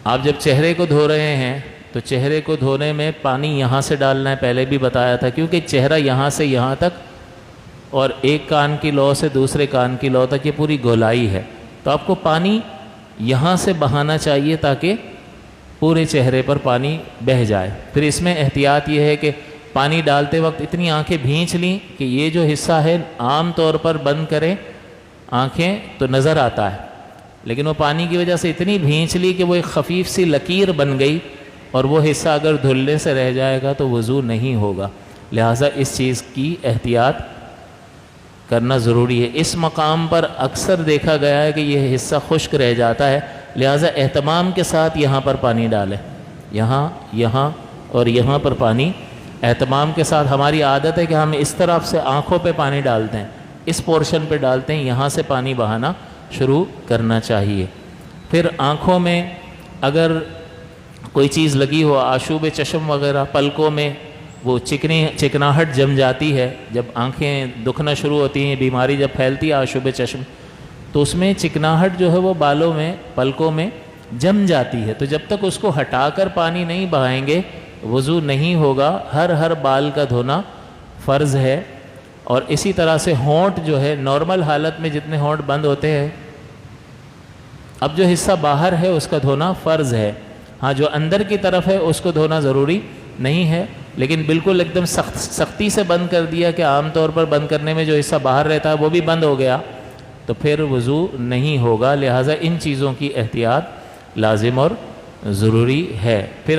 آپ جب چہرے کو دھو رہے ہیں تو چہرے کو دھونے میں پانی یہاں سے ڈالنا ہے، پہلے بھی بتایا تھا، کیونکہ چہرہ یہاں سے یہاں تک اور ایک کان کی لو سے دوسرے کان کی لو تک یہ پوری گولائی ہے، تو آپ کو پانی یہاں سے بہانا چاہیے تاکہ پورے چہرے پر پانی بہہ جائے۔ پھر اس میں احتیاط یہ ہے کہ پانی ڈالتے وقت اتنی آنکھیں بھینچ لیں کہ یہ جو حصہ ہے عام طور پر بند کریں آنکھیں تو نظر آتا ہے، لیکن وہ پانی کی وجہ سے اتنی بھینچ لی کہ وہ ایک خفیف سی لکیر بن گئی، اور وہ حصہ اگر دھلنے سے رہ جائے گا تو وضو نہیں ہوگا، لہٰذا اس چیز کی احتیاط کرنا ضروری ہے۔ اس مقام پر اکثر دیکھا گیا ہے کہ یہ حصہ خشک رہ جاتا ہے، لہٰذا اہتمام کے ساتھ یہاں پر پانی ڈالیں، یہاں اور یہاں پر پانی اہتمام کے ساتھ۔ ہماری عادت ہے کہ ہم اس طرف سے آنکھوں پہ پانی ڈالتے ہیں، اس پورشن پہ ڈالتے ہیں، یہاں سے پانی بہانا شروع کرنا چاہیے۔ پھر آنکھوں میں اگر کوئی چیز لگی ہو، آشوب چشم وغیرہ، پلکوں میں وہ چکناہٹ جم جاتی ہے، جب آنکھیں دکھنا شروع ہوتی ہیں، بیماری جب پھیلتی ہے آشوب چشم، تو اس میں چکناہٹ جو ہے وہ بالوں میں پلکوں میں جم جاتی ہے، تو جب تک اس کو ہٹا کر پانی نہیں بہائیں گے وضو نہیں ہوگا۔ ہر بال کا دھونا فرض ہے۔ اور اسی طرح سے ہونٹ جو ہے، نارمل حالت میں جتنے ہونٹ بند ہوتے ہیں، اب جو حصہ باہر ہے اس کا دھونا فرض ہے، ہاں جو اندر کی طرف ہے اس کو دھونا ضروری نہیں ہے، لیکن بالکل ایک دم سختی سے بند کر دیا کہ عام طور پر بند کرنے میں جو حصہ باہر رہتا ہے وہ بھی بند ہو گیا تو پھر وضو نہیں ہوگا، لہٰذا ان چیزوں کی احتیاط لازم اور ضروری ہے۔ پھر